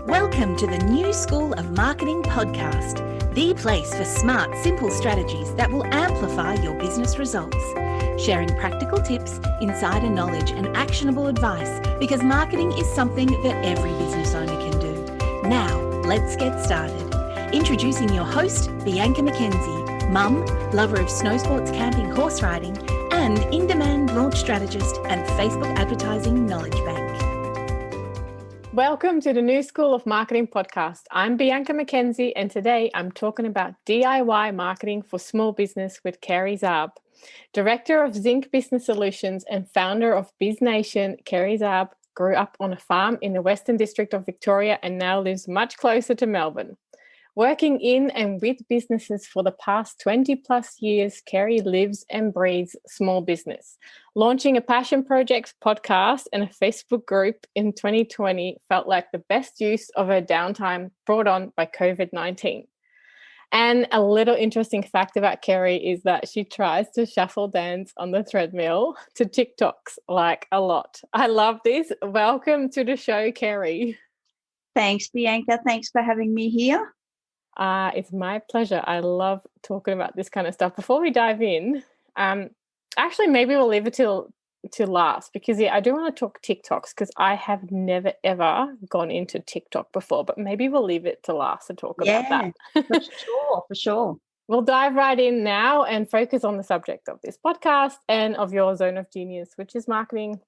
Welcome to the New School of Marketing podcast, the place for smart, simple strategies that will amplify your business results. Sharing practical tips, insider knowledge, and actionable advice because marketing is something that every business owner can do. Now, let's get started. Introducing your host, Bianca McKenzie, mum, lover of snow sports, camping, horse riding, and in-demand launch strategist and Facebook advertising knowledge bank. Welcome to the New School of Marketing podcast. I'm Bianca McKenzie, and today I'm talking about DIY marketing for small business with Kerry Zarb. Director of Zinc Business Solutions and founder of BizNation, Kerry Zarb grew up on a farm in the Western District of Victoria and now lives much closer to Melbourne. Working in and with businesses for the past 20 plus years, Kerry lives and breathes small business. Launching a passion project podcast and a Facebook group in 2020 felt like the best use of her downtime brought on by COVID-19. And a little interesting fact about Kerry is that she tries to shuffle dance on the treadmill to TikToks like a lot. I love this. Welcome to the show, Kerry. Thanks, Bianca. Thanks for having me here. It's my pleasure. I love talking about this kind of stuff. Before we dive in, actually, maybe we'll leave it till last because I do want to talk TikToks because I have never ever gone into TikTok before. But maybe we'll leave it to last to talk about that. For sure. We'll dive right in now and focus on the subject of this podcast and of your zone of genius, which is marketing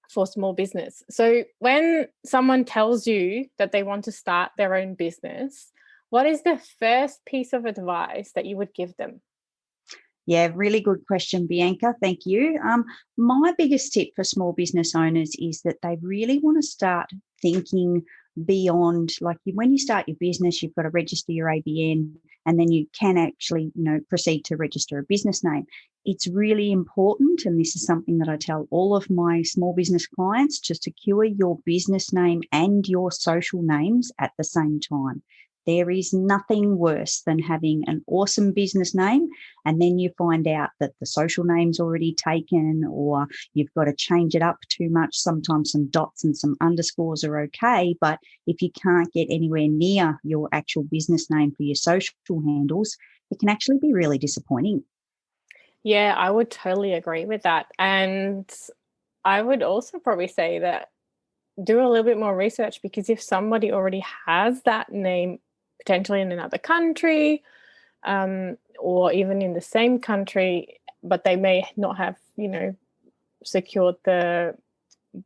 for small business. So, when someone tells you that they want to start their own business, what is the first piece of advice that you would give them? Yeah, really good question, Bianca. Thank you. My biggest tip for small business owners is that they really want to start thinking beyond, like when you start your business, you've got to register your ABN and then you can actually, proceed to register a business name. It's really important, and this is something that I tell all of my small business clients, to secure your business name and your social names at the same time. There is nothing worse than having an awesome business name and then you find out that the social name's already taken or you've got to change it up too much. Sometimes some dots and some underscores are okay, but if you can't get anywhere near your actual business name for your social handles, it can actually be really disappointing. Yeah, I would totally agree with that. And I would also probably say that do a little bit more research, because if somebody already has that name potentially in another country or even in the same country, but they may not have, secured the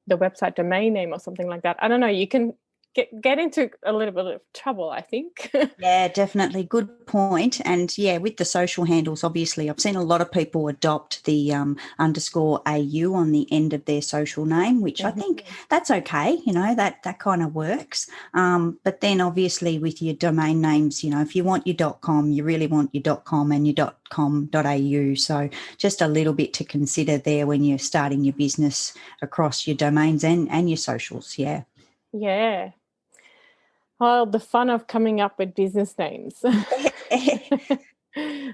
website domain name or something like that. I don't know. You can get into a little bit of trouble, I think. Yeah, definitely. Good point. And yeah, with the social handles, obviously, I've seen a lot of people adopt the underscore AU on the end of their social name, which I think that's okay. That kind of works. But then obviously with your domain names, if you want your .com, you really want your .com and your .com.au. So just a little bit to consider there when you're starting your business across your domains and your socials. Yeah. Yeah. Oh, the fun of coming up with business names.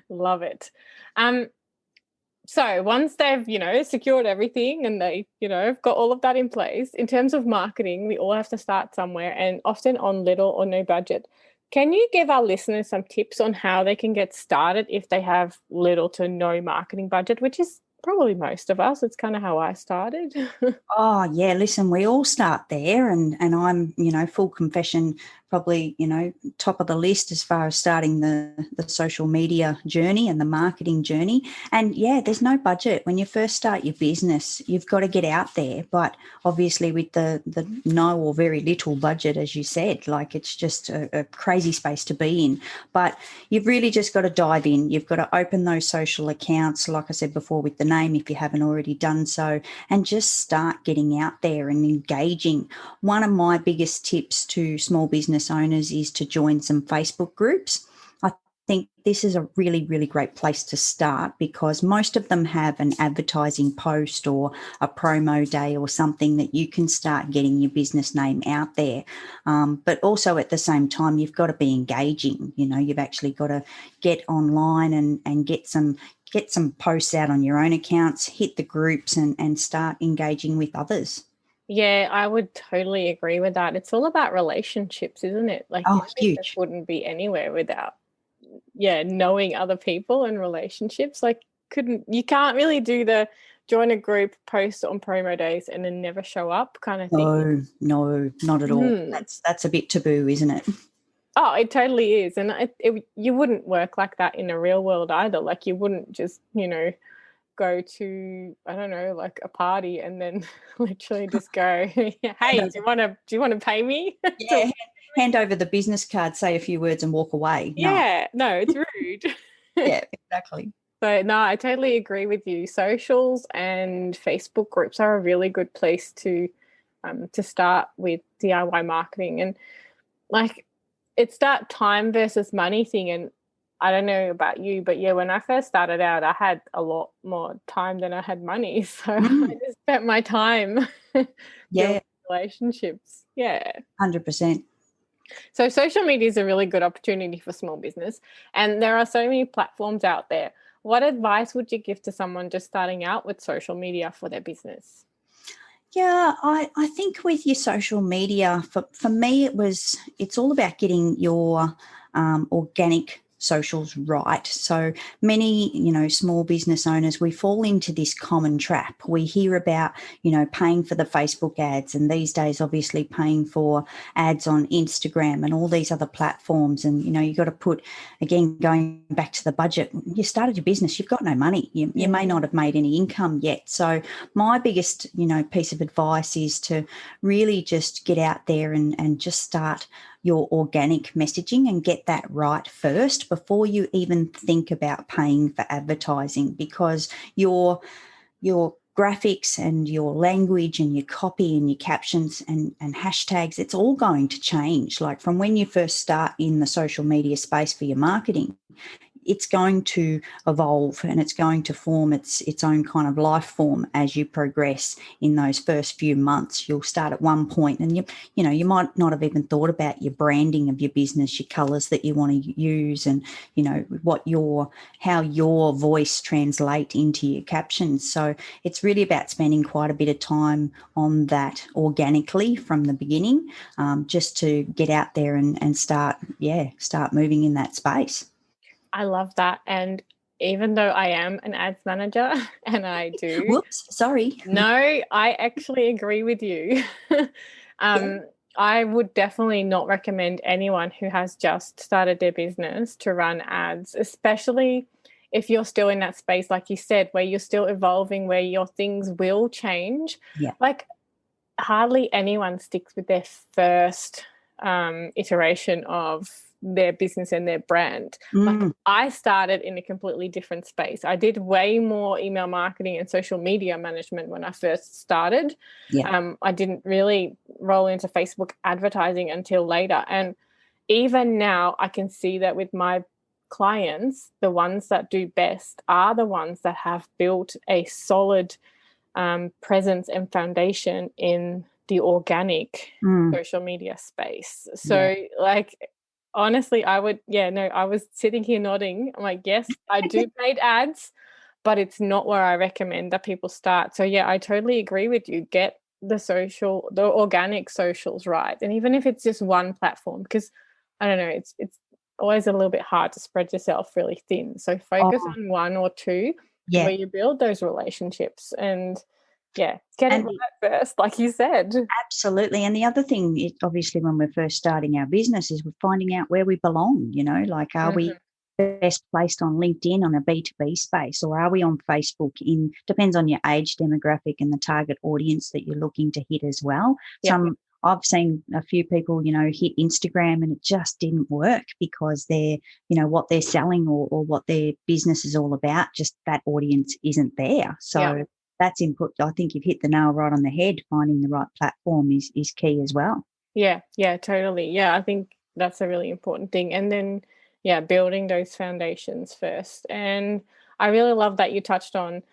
Love it. So once they've, secured everything and they, got all of that in place, in terms of marketing, we all have to start somewhere and often on little or no budget. Can you give our listeners some tips on how they can get started if they have little to no marketing budget, which is probably most of us? It's kind of how I started. Oh, yeah. Listen, we all start there and I'm, full confession, probably, top of the list as far as starting the social media journey and the marketing journey. And yeah, there's no budget. When you first start your business, you've got to get out there. But obviously with the no or very little budget, as you said, like it's just a crazy space to be in. But you've really just got to dive in. You've got to open those social accounts, like I said before, with the name, if you haven't already done so, and just start getting out there and engaging. One of my biggest tips to small business owners is to join some Facebook groups. I think this is a really, really great place to start because most of them have an advertising post or a promo day or something that you can start getting your business name out there. But also at the same time, you've got to be engaging. You've actually got to get online and get some posts out on your own accounts, hit the groups and start engaging with others. Yeah, I would totally agree with that. It's all about relationships, isn't it? Like Oh, your business huge. wouldn't be anywhere without, yeah, knowing other people and relationships. Like you can't really do the join a group, post on promo days and then never show up kind of thing. No, no, not at all. Mm. That's a bit taboo, isn't it? Oh, it totally is. And you wouldn't work like that in the real world either. Like you wouldn't just, go to, I don't know, like a party and then literally just go, Hand hey, over, do you want to pay me to yeah, hand over the business card, say a few words, and walk away. No, Yeah, no, it's rude. yeah, exactly. So no, I totally agree with you. Socials and Facebook groups are a really good place to start with DIY marketing. And like it's that time versus money thing. And I don't know about you, but yeah, when I first started out, I had a lot more time than I had money. So I Mm, just spent my time yeah, building relationships. Yeah. 100%. So social media is a really good opportunity for small business, and there are so many platforms out there. What advice would you give to someone just starting out with social media for their business? Yeah, I think with your social media, for me, it's all about getting your organic socials right. So many, small business owners, we fall into this common trap. We hear about, paying for the Facebook ads, and these days, obviously, paying for ads on Instagram and all these other platforms. And, you got to put, again, going back to the budget, you started your business, you've got no money. You may not have made any income yet. So my biggest, piece of advice is to really just get out there and just start your organic messaging and get that right first before you even think about paying for advertising, because your graphics and your language and your copy and your captions and hashtags, it's all going to change. Like from when you first start in the social media space for your marketing, it's going to evolve and it's going to form its own kind of life form as you progress in those first few months. You'll start at one point and you might not have even thought about your branding of your business, your colors that you want to use, and how your voice translate into your captions. So it's really about spending quite a bit of time on that organically from the beginning, just to get out there and start moving in that space. I love that. And even though I am an ads manager and I do, Whoops, sorry. no, I actually agree with you. Yeah. um, I would definitely not recommend anyone who has just started their business to run ads, especially if you're still in that space, like you said, where you're still evolving, where your things will change. Yeah. Like hardly anyone sticks with their first iteration of their business and their brand. Like Mm, I started in a completely different space. I did way more email marketing and social media management when I first started. yeah. I didn't really roll into Facebook advertising until later. And even now I can see that with my clients, the ones that do best are the ones that have built a solid presence and foundation in the organic Mm, social media space. yeah. So, like, honestly, I was sitting here nodding. I'm like, yes, I do paid ads, but it's not where I recommend that people start. So, yeah, I totally agree with you. Get the organic socials right. And even if it's just one platform, because I don't know, it's always a little bit hard to spread yourself really thin. So focus Oh, on one or two yeah. where you build those relationships and get it And right first, like you said. absolutely. And the other thing is, obviously, when we're first starting our business, is we're finding out where we belong. Like, are we Mhm. best placed on LinkedIn on a B2B space, or are we on Facebook? Depends on your age demographic and the target audience that you're looking to hit as well. Yeah, I've seen a few people, hit Instagram and it just didn't work because what they're selling or what their business is all about, just that audience isn't there. yeah, So that's input. I think you've hit the nail right on the head. Finding the right platform is key as well. yeah, totally. Yeah, I think that's a really important thing. And then, yeah, building those foundations first. And I really love that you touched on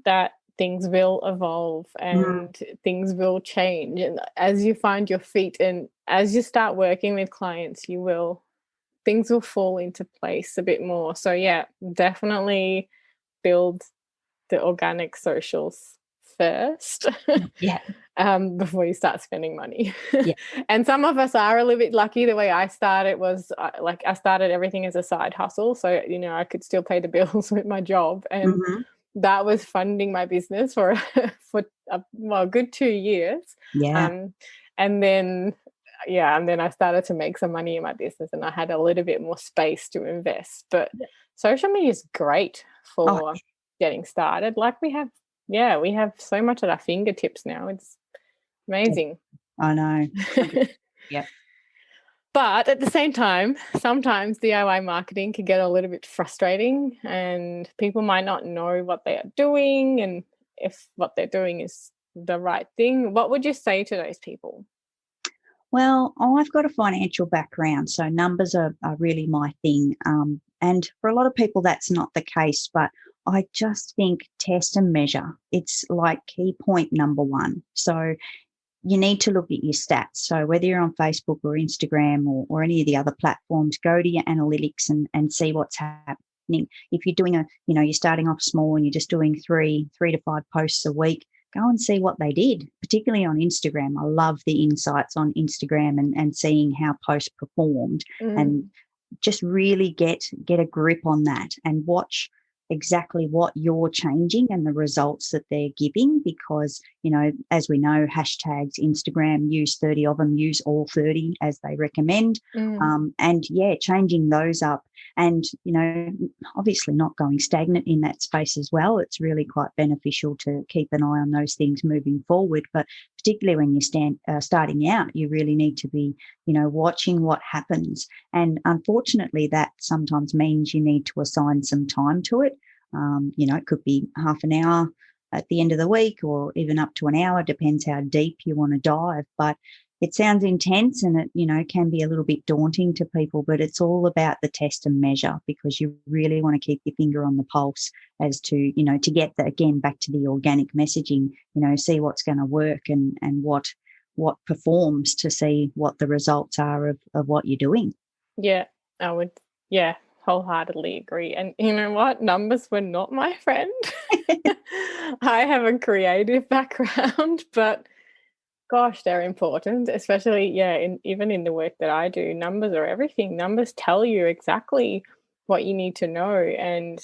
that things will evolve Mm, and things will change. And as you find your feet and as you start working with clients, things will fall into place a bit more. So, yeah, definitely build the organic socials first Yeah. before you start spending money. Yeah. And some of us are a little bit lucky. The way I started was I started everything as a side hustle. So, I could still pay the bills with my job. And Mm-hmm. that was funding my business for a good 2 years. Yeah. And then I started to make some money in my business, and I had a little bit more space to invest. But social media is great for getting started. Like we have so much at our fingertips now. It's amazing. I know. Yeah. But at the same time, sometimes DIY marketing can get a little bit frustrating, and people might not know what they are doing and if what they're doing is the right thing. What would you say to those people? Well, I've got a financial background, so numbers are really my thing. And for a lot of people, that's not the case. But I just think test and measure. It's like key point number one. So you need to look at your stats. So whether you're on Facebook or Instagram or any of the other platforms, go to your analytics and see what's happening. If you're doing you're starting off small and you're just doing three to 5 posts a week, go and see what they did, particularly on Instagram. I love the insights on Instagram and seeing how posts performed and just really get a grip on that and watch exactly what you're changing and the results that they're giving, because, as we know, hashtags, Instagram, use 30 of them, use all 30 as they recommend. Changing those up and, obviously not going stagnant in that space as well. It's really quite beneficial to keep an eye on those things moving forward. But particularly when you're starting out, you really need to be, watching what happens. And unfortunately, that sometimes means you need to assign some time to it. It could be half an hour at the end of the week or even up to an hour, depends how deep you want to dive. But it sounds intense and it, can be a little bit daunting to people, but it's all about the test and measure, because you really want to keep your finger on the pulse as to, to get back to the organic messaging, see what's going to work and what performs, to see what the results are of what you're doing. Yeah, I would, wholeheartedly agree. And you know what? Numbers were not my friend. I have a creative background, but gosh, they're important, especially, even in the work that I do. Numbers are everything. Numbers tell you exactly what you need to know. And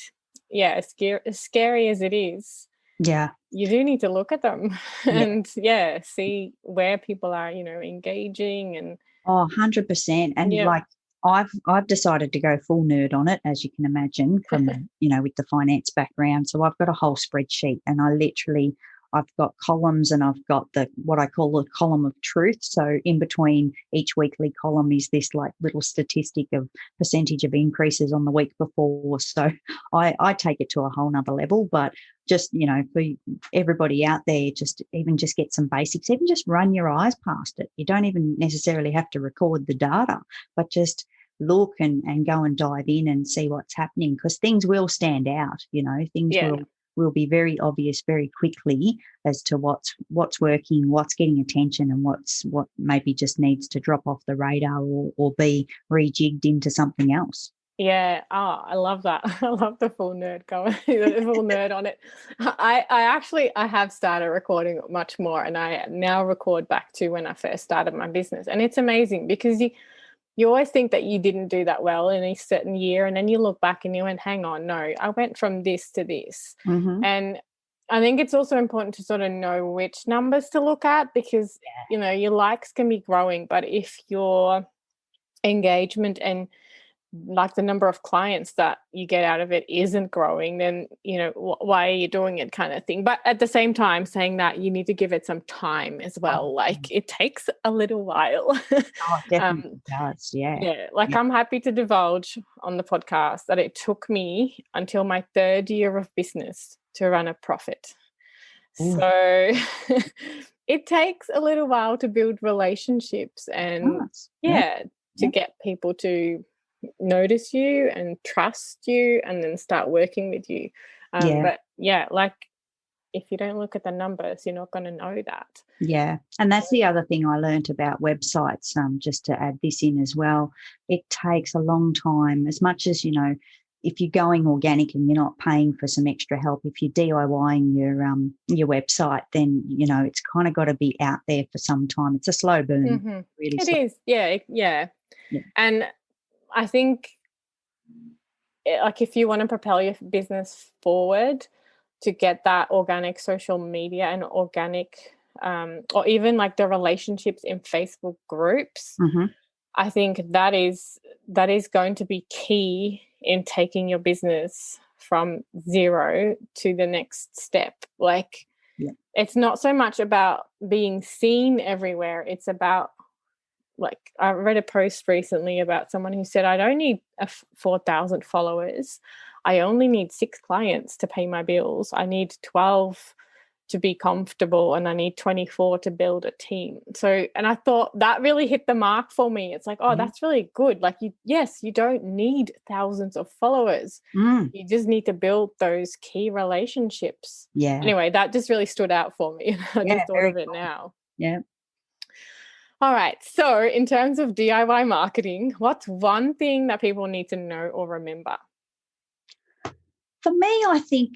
as scary as it is, you do need to look at them and see where people are, engaging and 100%. And I've decided to go full nerd on it, as you can imagine, from with the finance background. So I've got a whole spreadsheet, and I've got columns, and I've got what I call the column of truth. So in between each weekly column is this like little statistic of percentage of increases on the week before. So I take it to a whole nother level. But just, for everybody out there, just get some basics, even just run your eyes past it. You don't even necessarily have to record the data, but just look and go and dive in and see what's happening, because things will stand out. Things will be very obvious very quickly as to what's working, what's getting attention, and what maybe just needs to drop off the radar or be rejigged into something else. Yeah. Oh, I love that. I love the full nerd the full nerd on it. I have started recording much more, and I now record back to when I first started my business. And it's amazing because you always think that you didn't do that well in a certain year, and then you look back and you went, hang on, no, I went from this to this. And I think it's also important to sort of know which numbers to look at, because, your likes can be growing, but if your engagement and like the number of clients that you get out of it isn't growing, then, why are you doing it, kind of thing. But at the same time, saying that, you need to give it some time as well. Like it takes a little while. Oh, definitely does. Yeah. I'm happy to divulge on the podcast that it took me until my 3rd year of business to run a profit. Ooh. So it takes a little while to build relationships and to get people to notice you and trust you and then start working with you. But if you don't look at the numbers, you're not going to know that. Yeah. And that's the other thing I learned about websites, just to add this in as well. It takes a long time, as much as, if you're going organic and you're not paying for some extra help, if you're DIYing your website, then it's kind of got to be out there for some time. It's a slow burn, really. It slow. is, yeah. And I think, like, if you want to propel your business forward, to get that organic social media and organic, or even like the relationships in Facebook groups, I think that is going to be key in taking your business from zero to the next step. Like, it's not so much about being seen everywhere. It's about, like, I read a post recently about someone who said, I don't need 4,000 followers. I only need 6 clients to pay my bills. I need 12 to be comfortable, and I need 24 to build a team. So, and I thought that really hit the mark for me. It's like, oh, that's really good. Like, you don't need thousands of followers. You just need to build those key relationships. Yeah. Anyway, that just really stood out for me. I just thought of it now. Yeah. All right. So in terms of DIY marketing, what's one thing that people need to know or remember? For me, I think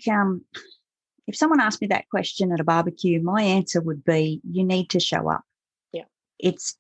if someone asked me that question at a barbecue, my answer would be, you need to show up. Yeah. It's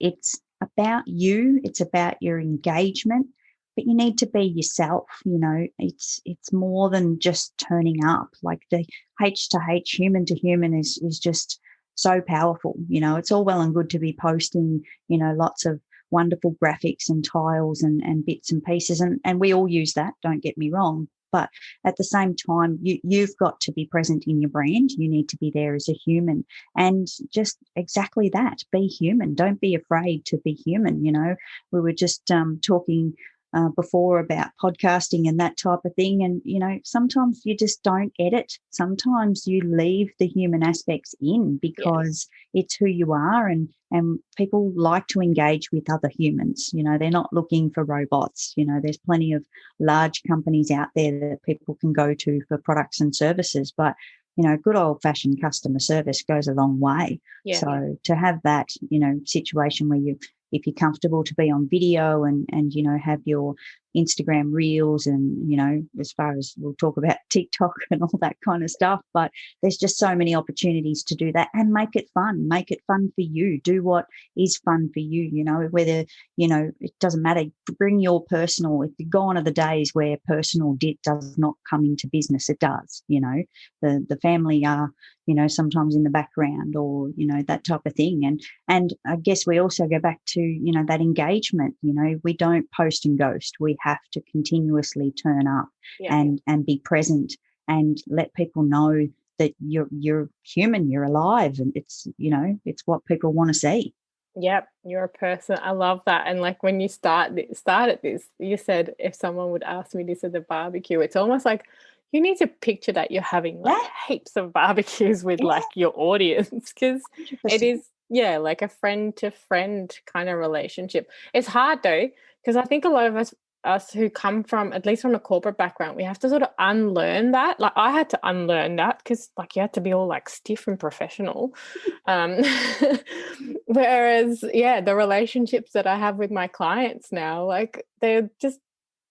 about you. It's about your engagement, but you need to be yourself. It's more than just turning up. Like, the H to H, human to human, is just so powerful. It's all well and good to be posting, lots of wonderful graphics and tiles and bits and pieces. And we all use that, don't get me wrong. But at the same time, you've got to be present in your brand. You need to be there as a human, and just exactly that, be human. Don't be afraid to be human. We were just talking before about podcasting and that type of thing. And, sometimes you just don't edit. Sometimes you leave the human aspects in because it's who you are, and people like to engage with other humans. They're not looking for robots. There's plenty of large companies out there that people can go to for products and services, but good old-fashioned customer service goes a long way. Yeah. So to have that, situation where if you're comfortable to be on video and have your Instagram reels and, as far as we'll talk about TikTok and all that kind of stuff, but there's just so many opportunities to do that and make it fun. Make it fun for you. Do what is fun for you, whether, it doesn't matter. Bring your personal. If you go on to the days where personal does not come into business, it does, the family are, sometimes in the background or, that type of thing. And I guess we also go back to, that engagement. We don't post and ghost. We have to continuously turn up and be present and let people know that you're human, you're alive, and it's what people want to see. Yep, you're a person. I love that. And like, when you started this, you said, if someone would ask me this at the barbecue, it's almost like you need to picture that you're having like heaps of barbecues with like your audience, because it is, like a friend to friend kind of relationship. It's hard though, because I think a lot of us who come from, at least from a corporate background, we have to sort of unlearn that. Like, I had to unlearn that, because like you had to be all like stiff and professional. Whereas, the relationships that I have with my clients now, like, they're just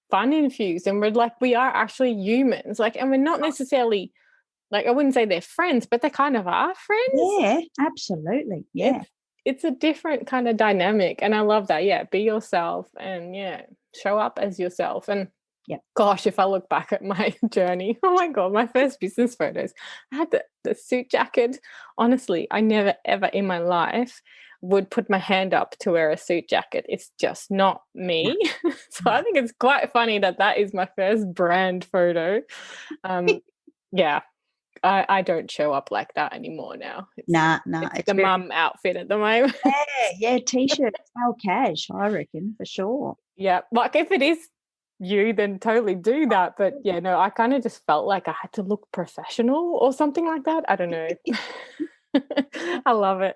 fun infused, and we are actually humans, like, and we're not necessarily, like, I wouldn't say they're friends, but they kind of are friends. Yeah, absolutely. Yeah. It's a different kind of dynamic, and I love that. Yeah, be yourself and show up as yourself. And gosh, if I look back at my journey, oh my God, my first business photos, I had the suit jacket. Honestly, I never ever in my life would put my hand up to wear a suit jacket. It's just not me. So I think it's quite funny that is my first brand photo. I don't show up like that anymore now. It's the mum outfit at the moment. T-shirts, how cash, I reckon, for sure. Yeah, like if it is you, then totally do that. But I kind of just felt like I had to look professional or something like that. I don't know. I love it.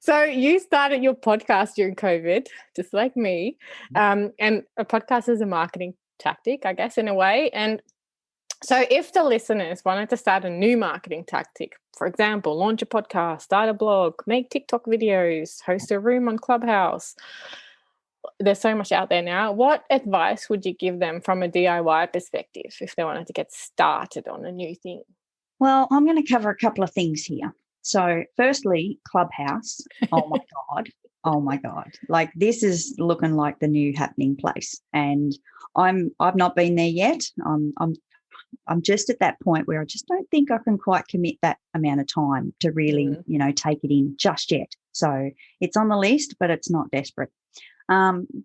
So you started your podcast during COVID, just like me. And a podcast is a marketing tactic, I guess, in a way. And so if the listeners wanted to start a new marketing tactic, for example, launch a podcast, start a blog, make TikTok videos, host a room on Clubhouse, there's so much out there now. What advice would you give them from a DIY perspective if they wanted to get started on a new thing? Well, I'm going to cover a couple of things here. So firstly, Clubhouse. Oh my God. Oh my God. Like, this is looking like the new happening place. And I've not been there yet. I'm just at that point where I just don't think I can quite commit that amount of time to really, take it in just yet. So it's on the list, but it's not desperate.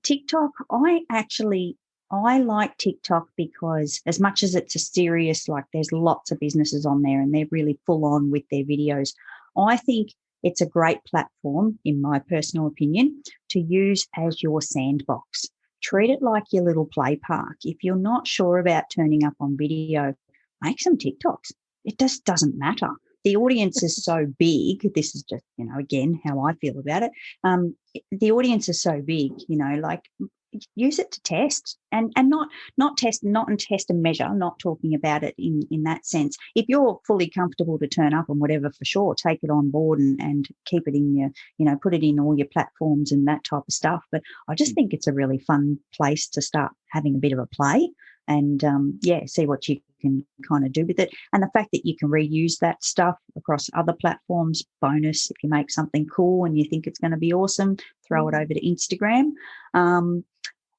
TikTok, I like TikTok because as much as it's a serious, like, there's lots of businesses on there and they're really full on with their videos. I think it's a great platform, in my personal opinion, to use as your sandbox. Treat it like your little play park. If you're not sure about turning up on video, make some TikToks. It just doesn't matter. The audience is so big. This is just, again, how I feel about it. The audience is so big, like, use it to test and not test and measure. I'm not talking about it in that sense. If you're fully comfortable to turn up and whatever, for sure, take it on board and keep it in your, put it in all your platforms and that type of stuff. But I just think it's a really fun place to start having a bit of a play and, see what you can kind of do with it. And the fact that you can reuse that stuff across other platforms, bonus. If you make something cool and you think it's going to be awesome, throw it over to Instagram.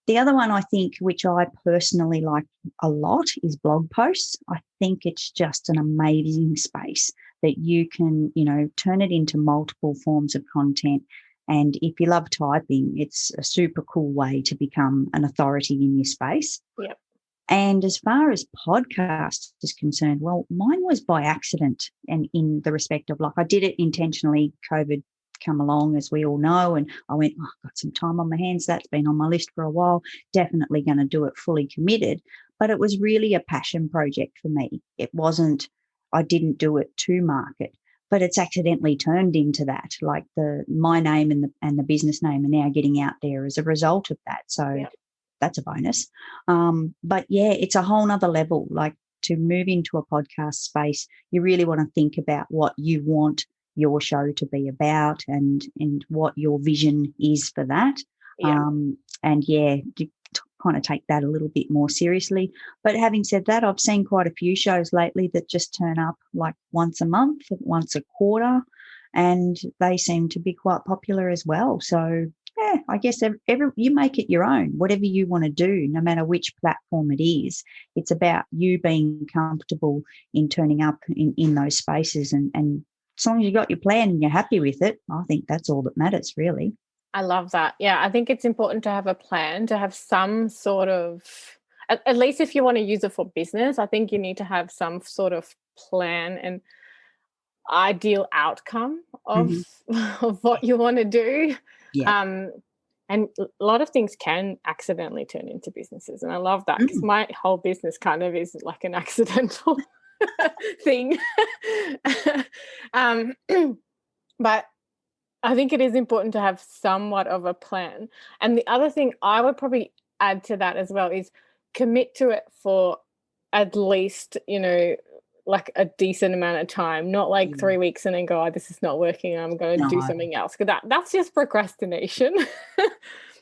The other one, I think, which I personally like a lot, is blog posts. I think it's just an amazing space that you can, turn it into multiple forms of content. And if you love typing, it's a super cool way to become an authority in your space. Yep. And as far as podcasts is concerned, well, mine was by accident, and in the respect of, like, I did it intentionally. COVID come along, as we all know, and I went, I've got some time on my hands. That's been on my list for a while. Definitely going to do it fully committed. But it was really a passion project for me. It wasn't, I didn't do it to market, but it's accidentally turned into that. Like, my name and the business name are now getting out there as a result of that. So that's a bonus. But yeah, it's a whole nother level. Like, to move into a podcast space, you really want to think about what you want your show to be about and what your vision is for that. You kind of take that a little bit more seriously. But having said that, I've seen quite a few shows lately that just turn up like once a month, once a quarter, and they seem to be quite popular as well. So I guess you make it your own, whatever you want to do, no matter which platform it is. It's about you being comfortable in turning up in those spaces, and as long as you got your plan and you're happy with it, I think that's all that matters, really. I love that. Yeah, I think it's important to have a plan, to have some sort of, at least if you want to use it for business, I think you need to have some sort of plan and ideal outcome of what you want to do. Yeah. And a lot of things can accidentally turn into businesses. And I love that, because my whole business kind of is like an accidental thing. But I think it is important to have somewhat of a plan. And the other thing I would probably add to that as well is commit to it for at least, like a decent amount of time, not like 3 weeks and then go, this is not working, I'm going to do something else. Because that's just procrastination.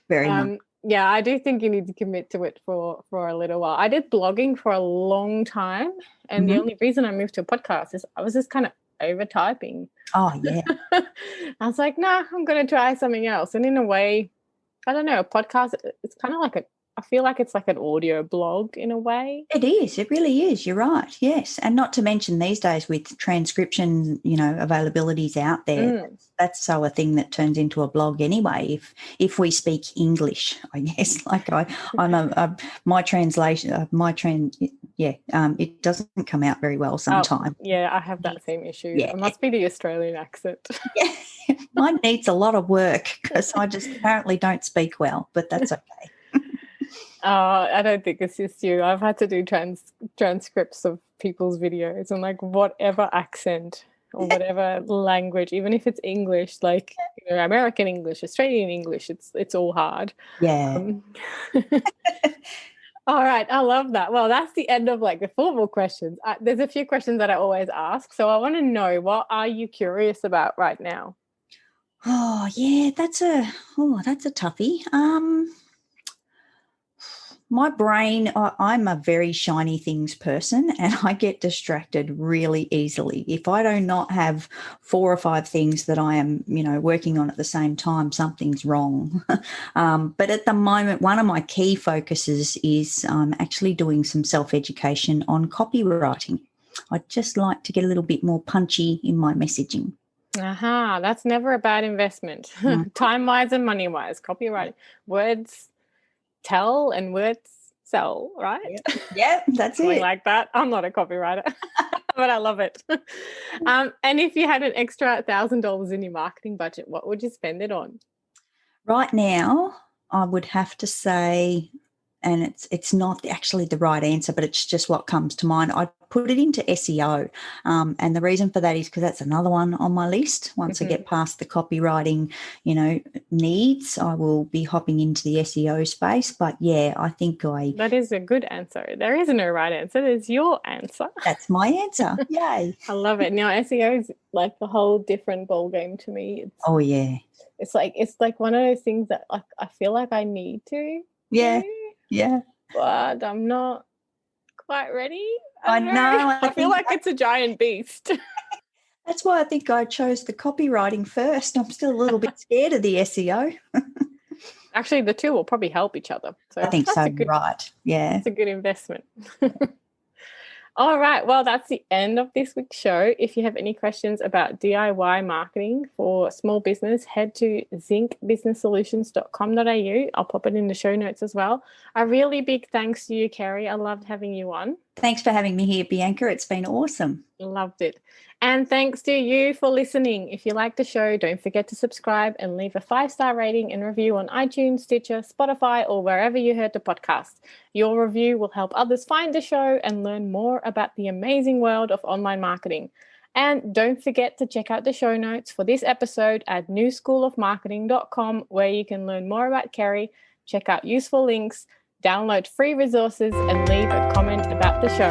Very much. Yeah, I do think you need to commit to it for a little while. I did blogging for a long time, and the only reason I moved to a podcast is I was just kind of over typing. Oh, yeah. I was like, nah, I'm going to try something else. And in a way, I don't know, a podcast, it's kind of like I feel like it's like an audio blog in a way. It is. It really is. You're right. Yes. And not to mention these days with transcription, availabilities out there, that's so a thing that turns into a blog anyway. If we speak English, I guess, like my translation, it doesn't come out very well sometimes. I have that same issue. Yeah. It must be the Australian accent. Yeah. Mine needs a lot of work because I just apparently don't speak well, but that's okay. I don't think it's just you. I've had to do transcripts of people's videos, and like whatever accent or whatever language, even if it's English, like American English, Australian English, it's all hard. Yeah. All right, I love that. Well, that's the end of like the formal questions. There's a few questions that I always ask, so I want to know, what are you curious about right now? Oh, yeah, that's a toughie. My brain, I'm a very shiny things person and I get distracted really easily. If I do not have 4 or 5 things that I am, working on at the same time, something's wrong. But at the moment, one of my key focuses is actually doing some self-education on copywriting. I'd just like to get a little bit more punchy in my messaging. Aha, that's never a bad investment. Time-wise and money-wise, copywriting. Words tell and words sell, right? Yep, that's Something it. like that. I'm not a copywriter, but I love it. And if you had an extra $1,000 in your marketing budget, what would you spend it on? Right now, I would have to say, and it's not actually the right answer, but it's just what comes to mind. I'd put it into SEO. And the reason for that is because that's another one on my list. Once I get past the copywriting, needs, I will be hopping into the SEO space. But yeah, I think That is a good answer. There is no right answer. There's your answer. That's my answer. Yay. I love it. Now, SEO is like the whole different ball game to me. Oh, yeah. It's like one of those things that I feel like I need to. Yeah. do, Yeah. But I'm not quite ready. I know. I feel like it's a giant beast. That's why I think I chose the copywriting first. I'm still a little bit scared of the SEO. Actually, the two will probably help each other. So I think that's so, a good, right. Yeah. It's a good investment. All right. Well, that's the end of this week's show. If you have any questions about DIY marketing for small business, head to zincbusinesssolutions.com.au. I'll pop it in the show notes as well. A really big thanks to you, Kerry. I loved having you on. Thanks for having me here, Bianca. It's been awesome. Loved it. And thanks to you for listening. If you like the show, don't forget to subscribe and leave a 5-star rating and review on iTunes, Stitcher, Spotify, or wherever you heard the podcast. Your review will help others find the show and learn more about the amazing world of online marketing. And don't forget to check out the show notes for this episode at newschoolofmarketing.com, where you can learn more about Kerry, check out useful links, download free resources, and leave a comment about the show.